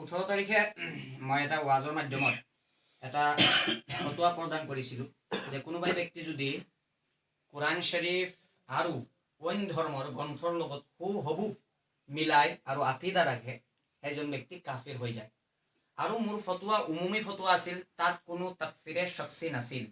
18 তাৰিখে মই এটা ওয়াজৰ মাধ্যমত এটা ফতোয়া প্ৰদান কৰিছিলোঁ যে কোনোবাই ব্যক্তি যদি কোৰআন শৰীফ আৰু অইন ধৰ্মৰ গ্ৰন্থৰ লগত হুবহু মিলাই আৰু আকীদা ৰাখে এজন ব্যক্তি কাফিৰ হৈ যায়। আৰু মোৰ ফতোয়া উমুমী ফতোয়া আছিল, তাত কোনো তাকফিৰে শখসী নাছিল।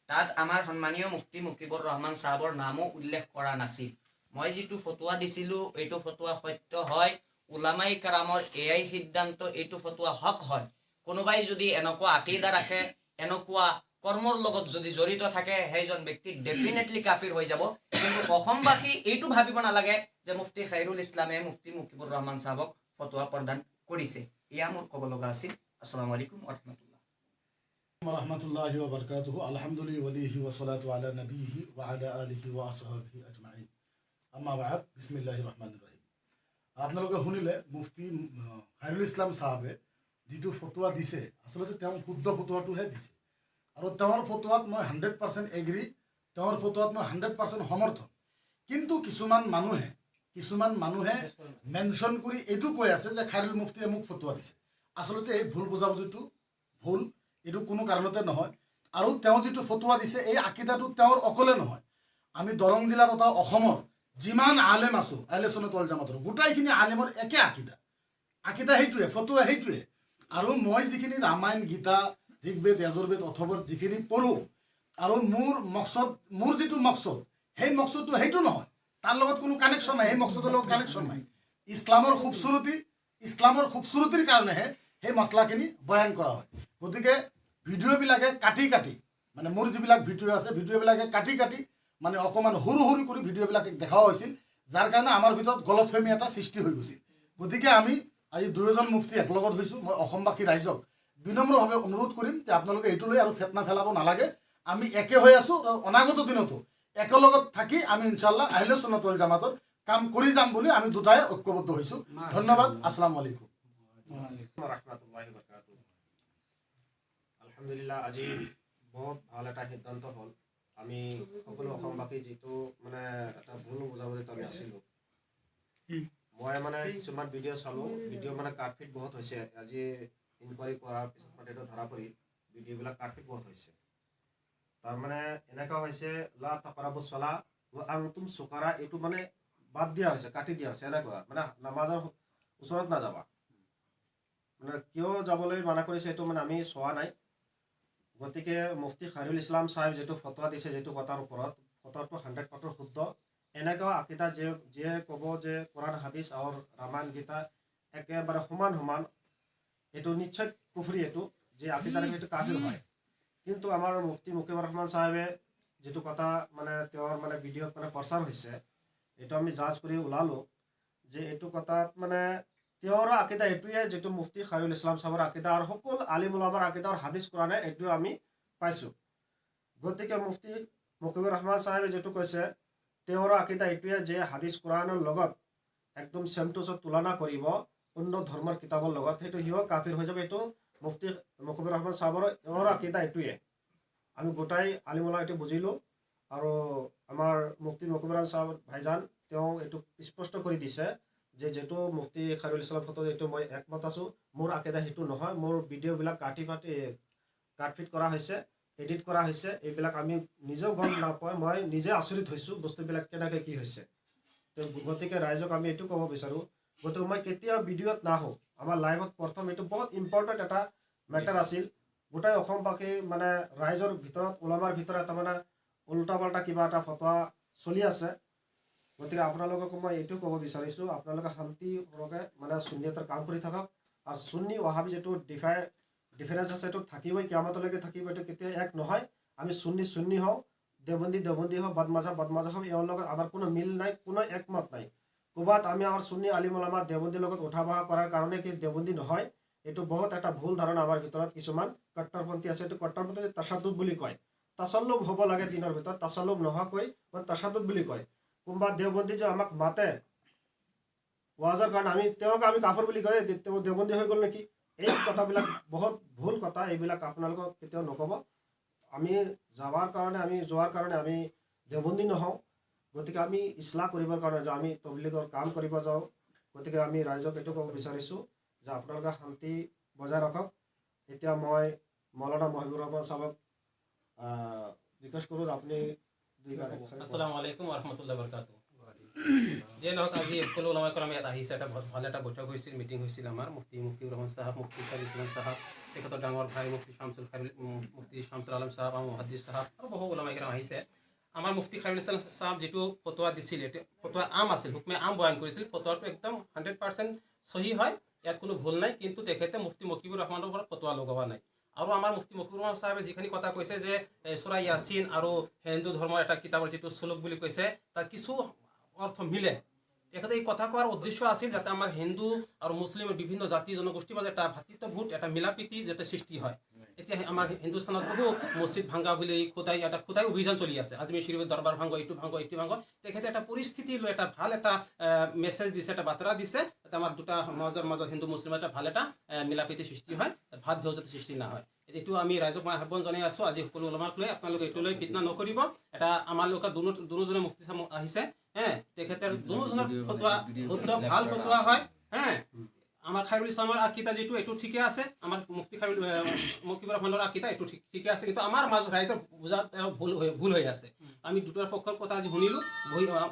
তাত আমাৰ সন্মানীয় মুফতি মুকিবুৰ ৰহমান সাহেবৰ নামো উল্লেখ কৰা নাছিল। মই যিটো ফতোয়া দিছিলোঁ এইটো ফতোয়া সত্য হয়, উলামাই কাৰামৰ এয়াই সিদ্ধান্ত, এইটো ফতোয়া হক হয়। কোনোবাই যদি এনেকুৱা আকীদা ৰাখে, এনেকুৱা কৰ্মৰ লগত যদি জড়িত থাকে, সেইজন ব্যক্তি ডেফিনেটলি কাফিৰ হৈ যাব। কিন্তু অসমবাসী এইটো ভাবিব নালাগে যে মুফতি খাইৰুল ইছলামে মুফতি মুকিবুৰ ৰহমান সাহেবক ফতোয়া প্ৰদান কৰিছে। এয়া মোৰ ক'ব লগা আছিল। আসসালামু আলাইকুম ওরহমতুল্লাহি ওয়া বারাকাতুহু। আলহামদুলিল্লাহি ওয়ালিহি ওয়া সালাতু আলা নবিহি ওয়া আলা আলিহি ওয়া আসহাবিহি আজমাইন। আম্মা বা'দ, বিসমিল্লাহির রহমানির রহিম। আপোনালোকে শুনিলে মুফতি খাইৰুল ইছলাম সাহেবে যিটো ফতোয়া দিছে, আচলতে তেওঁ শুদ্ধ ফতোয়াটোহে দিছে। আৰু তেওঁৰ ফতোয়াত মই 100% এগ্ৰী, তেওঁৰ ফতোয়াত মই 100% সমৰ্থন। কিন্তু কিছুমান মানুহে মেনশ্যন কৰি এইটো কৈ আছে যে খাইৰুল মুফতিয়ে মোক ফতোয়া দিছে। আচলতে এই ভুল বুজাবুজিটো ভুল, এইটো কোনো কাৰণতে নহয়। আৰু তেওঁ যিটো ফতোয়া দিছে এই আকীদাটো তেওঁৰ অকলে নহয়, আমি দৰং জিলা তথা অসমৰ যিমান আলেম আছোঁ আহলে সুন্নাত ওয়াল জামাতৰ গোটাইখিনি আলেমৰ একে আকীদা সেইটোৱে, ফতোয়া সেইটোৱে। আৰু মই যিখিনি ৰামায়ণ গীতা ঋগ্বেদ যজুৰ্বেদ অথৰ্ববেদ যিখিনি পঢ়োঁ, আৰু মোৰ যিটো মকসদ সেই মকসদটো সেইটো নহয়, তাৰ লগত কোনো কানেকশ্যন নাই, সেই মকসদৰ লগত কানেকশ্যন নাই। ইছলামৰ খুবচুৰতিৰ কাৰণেহে সেই মছলাখিনি বয়ান কৰা হয়। গতিকে ভিডিঅ'বিলাকে কাটি মানে মোৰ যিবিলাক ভিডিঅ' আছে ভিডিঅ'বিলাকে কাটি মানে অকণমান সৰু কৰি ভিডিঅ'বিলাকে দেখাও হৈছিল, যাৰ কাৰণে আমাৰ ভিতৰত গলতফেমি এটা সৃষ্টি হৈ গৈছিল। গতিকে আমি আজি দুয়োজন মুফতি একলগত হৈছোঁ। মই অসমবাসী ৰাইজক বিনম্ৰভাৱে অনুৰোধ কৰিম যে আপোনালোকে এইটো লৈ আৰু ফেটনা ফেলাব নালাগে। আমি একে হৈ আছোঁ, অনাগত দিনতো একেলগত থাকি আমি ইনশাআল্লাহ আহলে সুন্নাত ওয়াল জামাতৰ কাম কৰি যাম বুলি আমি দুটাই ঐক্যবদ্ধ হৈছোঁ। ধন্যবাদ। আসসালামু আলাইকুম। আলহামদুলিল্লাহ, আজি বহুত ভাল এটা সিদ্ধান্ত হ'ল। আমি সকলো অসমবাসী যিটো মানে এটা ভুল বুজাবুজিত আমি আছিলোঁ, মই মানে কিছুমান ভিডিঅ' চালোঁ, ভিডিঅ' মানে কাটফিট বহুত হৈছে। আজি ইনকুৱাৰী কৰাৰ পিছত মানে এইটো ধৰা পৰি ভিডিঅ'বিলাক কাটফিট বহুত হৈছে। তাৰমানে এনেকুৱা হৈছে লা তাকৰাবু ছলা ওয়া আনতুম সুকাৰা, এইটো মানে বাদ দিয়া হৈছে, কাটি দিয়া হৈছে। এনেকুৱা মানে নামাজৰ ওচৰত নাযাবা, মানে কিয় যাবলৈ মানা কৰিছে এইটো মানে আমি চোৱা নাই। গতিকে মুফতি খাইৰুল ইছলাম সাহেব যিটো ফতোয়া দিছে, যিটো কথাৰ ওপৰত ফতোয়াটো 100% শুদ্ধ। এনেকুৱা আকীদা যিয়ে ক'ব যে কোৰআন হাদিস আৰু ৰামায়ণ গীতা একেবাৰে সমান, এইটো নিশ্চয় কুফৰি, এইটো যে আকীদা এইটো কাফিৰ হয়। কিন্তু আমাৰ মুফতি মুকিবুৰ ৰহমান সাহেবে যিটো কথা মানে তেওঁৰ মানে ভিডিঅ'ত মানে প্ৰচাৰ হৈছে, এইটো আমি জাজ কৰি ওলালোঁ যে এইটো কথাত মানে তেওঁৰ আকীদা এইটোৱে, যিটো মুফতি খাইৰুল ইছলাম সাহেবৰ আকীদা আৰু সকলো আলিম উলামাৰ আকীদা আৰু হাদিস কোৰানে এইটো আমি পাইছোঁ। গতিকে মুফতি মুকিবুৰ ৰহমান সাহেবে যিটো কৈছে তেওঁৰ আকীদা এইটোৱে যে হাদিস কোৰাণৰ লগত একদম চেম টু চেম তুলনা কৰিব অন্য ধৰ্মৰ কিতাপৰ লগত, সেইটো সিও কাফিৰ হৈ যাব। এইটো মুফতি মুকিবুৰ ৰহমান সাহেবৰ এওঁৰ আকীদা এইটোৱে। আমি গোটাই আলিমুলা এইটো বুজিলোঁ। আৰু আমাৰ মুফতি মুকিবুৰ ৰহমান সাহেব ভাইজান তেওঁ এইটো স্পষ্ট কৰি দিছে যে যিটো মুফতি খাইৰুল ইছলাম ফটো এইটো মই একমত আছোঁ, মোৰ আকীদা সেইটো নহয়। মোৰ ভিডিঅ'বিলাক কাটফিট কৰা হৈছে, এডিট কৰা হৈছে, এইবিলাক আমি নিজেও গম নাপাওঁ, মই নিজে আচৰিত হৈছোঁ বস্তুবিলাক কেনেকৈ কি হৈছে। গতিকে ৰাইজক আমি এইটো ক'ব বিচাৰোঁ, গতিকে মই কেতিয়াও ভিডিঅ'ত নাহোঁ, আমাৰ লাইভত প্ৰথম এইটো বহুত ইম্পৰ্টেণ্ট এটা মেটাৰ আছিল। গোটেই অসমবাসী মানে ৰাইজৰ ভিতৰত ওলামাৰ ভিতৰত এটা মানে উল্টা পাল্টা কিবা এটা ফতোয়া চলি আছে। গতিকে আপোনালোকক মই এইটো ক'ব বিচাৰিছোঁ, আপোনালোকে শান্তিপূৰ্বকে মানে সুন্নিয়তৰ কাম কৰি থাকক। আৰু সুন্নি ওহাবি যিটো ডিফাৰেঞ্চ আছে এইটো থাকিবই, কিয়ামতলৈকে থাকিব, এইটো কেতিয়া এক নহয়। আমি সুন্নি হওঁ, দেওবন্দী হওঁ, বদমাজাহ হওঁ, এওঁৰ লগত আমাৰ কোনো মিল নাই, কোনো একমত নাই। ক'ৰবাত আমি আমাৰ সুন্নি আলিম উলামা দেওবন্দীৰ লগত উঠা বহা কৰাৰ কাৰণে কি দেওবন্দী নহয়, এইটো বহুত এটা ভুল ধাৰণা আমাৰ ভিতৰত কিছুমান কট্টৰপন্থী আছে। এইটো কট্টৰপন্থী তাচাদ্দুদ বুলি কয়। তাচাল্লুব হ'ব লাগে দিনৰ ভিতৰত, তাচাল্লুব নোহোৱাকৈ মানে তাচাদ্দুদ বুলি কয়। কোনোবা দেওবন্দী যে আমাক মাতে ওয়াজৰ কাৰণে, তেওঁক আমি কাফৰ বুলি কয়, তেওঁ দেওবন্দী হৈ গ'ল নেকি? এই কথাবিলাক বহুত ভুল কথা, এইবিলাক আপোনালোকক কেতিয়াও নক'ব। আমি যোৱাৰ কাৰণে আমি দেওবন্দী নহওঁ। গতিকে আমি ইছলাহ কৰিবৰ কাৰণে যাওঁ, আমি তবলিগৰ কাম কৰিব যাওঁ। গতিকে আমি ৰাইজক এইটো ক'ব বিচাৰিছোঁ যে আপোনালোকে শান্তি বজাই ৰাখক। এতিয়া মই মৌলানা মহিবুৰ ৰহমান চাহাবক ৰিকুৱেষ্ট কৰোঁ যে আপুনি আসসালামু আলাইকুম ওৰহমাতুল্লাহি ওবৰকাতুহু। যে নহওক আজি সকলো ওলামাই কৰাম ইয়াত আহিছে, এটা ভাল এটা বৈঠক হৈছিল, মিটিং হৈছিল আমাৰ মুফতি মুকিবুৰ ৰহমান চাহাব, মুফতি খাইৰুল ইছলাম চাহাব, তেখেতৰ ডাঙৰ ভাই মুফতি শামছুল আলম চাহাব আৰু মুহাদ্দিছ চাহাব আৰু বহু ওলামাই কেৰাম আহিছে। আমাৰ মুফতি খাইৰুল ইছলাম চাহাব যিটো ফতোৱা দিছিল, এইটো ফতোৱা আম আছিল, হুকমে আম বয়ান কৰিছিল। ফতোৱাটো একদম 100% সহি হয়, ইয়াত কোনো ভুল নাই, কিন্তু তেখেতে মুফতি মুকিবুৰ ৰহমানৰ ওপৰত ফতোৱা লগোৱা নাই। আৰু আমাৰ মুফতি মুকিবুৰ ৰহমান চাহাবে যিখিনি কথা কৈছে যে সূৰা ইয়াছিন আৰু হিন্দু ধৰ্মৰ এটা কিতাপৰ যিটো চুলুক বুলি কৈছে, তাৰ কিছু অৰ্থ মিলে। তেখেতে এই কথা কোৱাৰ উদ্দেশ্য আছিল যাতে আমাৰ হিন্দু আৰু মুছলিমৰ বিভিন্ন জাতি জনগোষ্ঠীৰ মাজত এটা ভাতৃত্ববোধ, এটা মিলাপ্ৰীতি যাতে সৃষ্টি হয়। এতিয়া আমাৰ হিন্দুস্তানত বহু মছজিদ ভাঙা বুলি খোদাই অভিযান চলি আছে, আজমিৰ শৰীফৰ দৰবাৰ ভাঙো, এইটো ভাঙো। তেখেতে এটা পৰিস্থিতি লৈ এটা ভাল এটা মেছেজ দিছে, এটা বাৰ্তা দিছে যাতে আমাৰ দুটা সমাজৰ মাজত হিন্দু মুছলিমৰ এটা ভাল এটা মিলাপ্ৰীতি সৃষ্টি হয়, ভাত ভেও যাতে সৃষ্টি নহয়। এইটো আমি ৰাইজক মই আহ্বান জনাই আছোঁ আজি সকলো ওলামাক লৈ, আপোনালোকে এইটো লৈ ফিতনা নকৰিব। এটা আমাৰ লোকৰ দুজনে মুফতি চাহাব আহিছে, তেখেতৰ দুজনৰ ফতোৱা শুদ্ধ ভাল ফতোৱা হয়। আমাৰ খাইৰুল ইছলামৰ আকিদা যিটো এইটো ঠিকে আছে, আমাৰ মুফতি মুকিবুৰ ৰহমানৰ আকিদা এইটো ঠিকে আছে, কিন্তু আমাৰ মাজত ৰাইজৰ বুজাত ভুল হৈ আছে। আমি দুটাৰ পক্ষৰ কথা আজি শুনিলোঁ,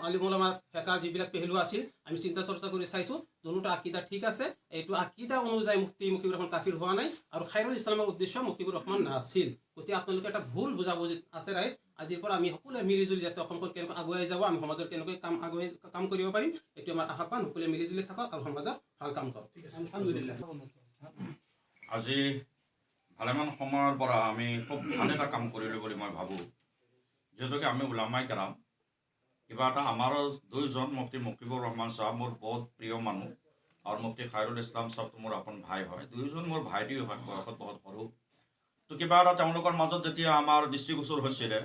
আলিম ওলামা ফেকাৰ যিবিলাক পেহলু আছিল আমি চিন্তা চৰ্চা কৰি চাইছোঁ, দুটা আকিদা ঠিক আছে। এইটো আকিদা অনুযায়ী মুফতি মুকিবুৰ ৰহমান কাফিৰ হোৱা নাই আৰু খাইৰুল ইছলামৰ উদ্দেশ্য মুকিবুৰ ৰহমান নাছিল। গতিকে আপোনালোকে এটা ভুল বুজাবুজি আছে ৰাইজ। আজিৰ পৰা আমি সকলোৱে মিলিজুলি যাতে অসমখন কেনেকৈ আগুৱাই যাব, আমি সমাজৰ কেনেকৈ কাম কৰিব পাৰিম, এইটো আমাৰ আহ্বান। সকলোৱে মিলিজুলি থাকক আৰু সমাজত ভাল কাম কৰক। আলহামদুলিল্লাহ। আজি ভালেমান সময়ৰ পৰা আমি খুব ভাল এটা কাম কৰিলোঁ বুলি মই ভাবোঁ, যিহেতুকে আমি ওলামাই কেৰাম কিবা এটা আমাৰো দুইজন মুফতি মুকিবুৰ ৰহমান চাহাব মোৰ বহুত প্ৰিয় মানুহ আৰু মুফতি খাইৰুল ইছলাম চাহাবটো মোৰ আপোন ভাই হয়, দুয়োজন মোৰ ভাইটিও হয়, বয়সত বহুত সৰু। তো কিবা এটা তেওঁলোকৰ মাজত যেতিয়া আমাৰ দৃষ্টিগোচৰ হৈছিলে,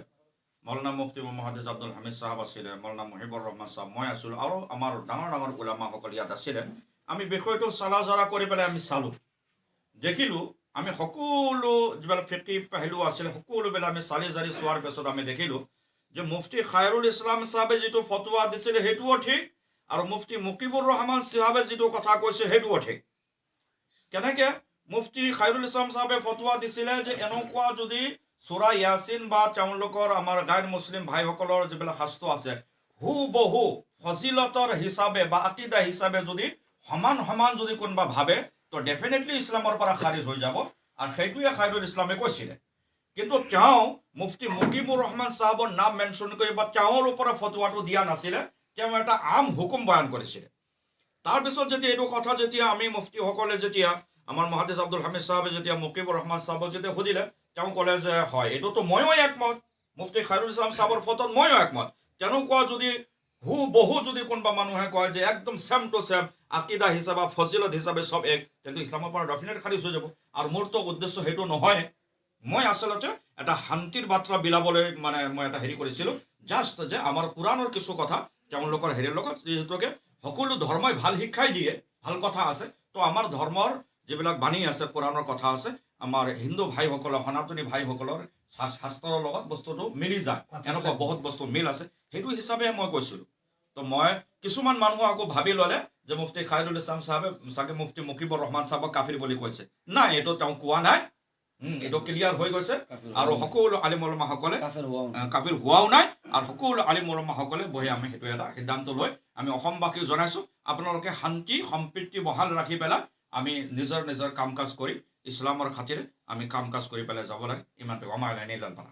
মৌলানা মুফতি মুহাদ্দিছ আব্দুল হামিদ চাহাব আছিলে, মৌলানা মহিবুৰ ৰহমান চাহাব, মই আছিলোঁ আৰু আমাৰ ডাঙৰ ওলামাসকল ইয়াত আছিলে। আমি বিষয়টো চালা জৰা কৰি পেলাই আমি চালোঁ, দেখিলোঁ আমি সকলো যিবিলাক ফিকি পেহলু আছিলে সকলোবিলাক আমি চালি জাৰি চোৱাৰ পিছত আমি দেখিলোঁ যে মুফতি খাইৰুল ইছলাম চাহাবে যিটো ফতোৱা দিছিলে সেইটোও ঠিক, আৰু মুফতি মুকিবুৰ ৰহমান চাহাবে যিটো কথা কৈছে সেইটোও ঠিক। কেনেকৈ মুফতি খাইৰুল ইছলাম চাহাবে ফতোৱা দিছিলে যে এনেকুৱা যদি সূৰা ইয়াছিন বা তেওঁলোকৰ আমাৰ গাইৰ মুছলিম ভাইসকলৰ যিবিলাক শাস্ত্ৰ আছে হুবহু ফজিলতৰ হিচাপে বা আকিদা হিচাপে যদি সমান যদি কোনোবা ভাবে তো ডেফিনেটলি ইছলামৰ পৰা খাৰিজ হৈ যাব, আৰু সেইটোৱে খাইৰুল ইছলামে কৈছিলে। কিন্তু তেওঁ মুফতি মুকিবুৰ ৰহমান চাহাবৰ নাম মেনশ্যন কৰি বা তেওঁৰ ওপৰত ফতোৱাটো দিয়া নাছিলে, তেওঁ এটা আম হুকুম বয়ান কৰিছিলে। তাৰপিছত যেতিয়া এইটো কথা যেতিয়া আমি মুফতিসকলে যেতিয়া আমাৰ মুহাদ্দিছ আব্দুল হামিদ চাহাবে যেতিয়া মুকিবুৰ ৰহমান চাহাবক যেতিয়া সুধিলে, তেওঁ ক'লে যে হয় এইটোতো ময়ো একমত, মুফতি খাইৰুল ইছলাম চাহাবৰ ফতোৱাত ময়ো একমত। তেনেকুৱা যদি হুবহু যদি কোনোবা মানুহে কয় যে একদম ছেম টু ছেম আকিদা হিচাপে ফজিলত হিচাপে চব এক, তেন্তে ইছলামৰ পৰা ডেফিনেট খাৰিজ হৈ যাব। আৰু মোৰতো উদ্দেশ্য সেইটো নহয়, মই আচলতে এটা শান্তিৰ বাৰ্তা বিলাবলৈ মই এটা হেৰি কৰিছিলোঁ, জাষ্ট যে আমাৰ কোৰাণৰ কিছু কথা তেওঁলোকৰ হেৰিৰ লগত, যিহেতুকে সকলো ধৰ্মই ভাল শিক্ষাই দিয়ে, ভাল কথা আছে। তো আমাৰ ধৰ্মৰ যিবিলাক বাণী আছে, কোৰাণৰ কথা আছে, আমাৰ হিন্দু ভাইসকলৰ সনাতনী ভাইসকলৰ শাস্ত্ৰৰ লগত বস্তুটো মিলি যায়, এনেকুৱা বহুত বস্তু মিল আছে, সেইটো হিচাপে মই কৈছিলোঁ। তো মই কিছুমান মানুহ আকৌ ভাবি ল'লে যে মুফতি খাইৰুল ইছলাম চাহাবে চাগে মুফতি মুকিবুৰ ৰহমান চাহাবক কাফিৰ বুলি কৈছে। নাই, এইটো তেওঁ কোৱা নাই, এইটো ক্লিয়াৰ হৈ গৈছে। আৰু সকলো আলিম ওলামাসকলে কাফিৰ হোৱাও নাই, আৰু সকলো আলিম ওলামাসকলে বহি আমি সেইটো এটা সিদ্ধান্ত লৈ আমি অসমবাসীক জনাইছোঁ, আপোনালোকে শান্তি সম্প্ৰীতি বহাল ৰাখি পেলাই আমি নিজৰ কাম কাজ কৰি ইছলামৰ খাতিৰে আমি কাম কাজ কৰি পেলাই যাব লাগে। ইমানটো আমাৰ লাইনে লালপানা।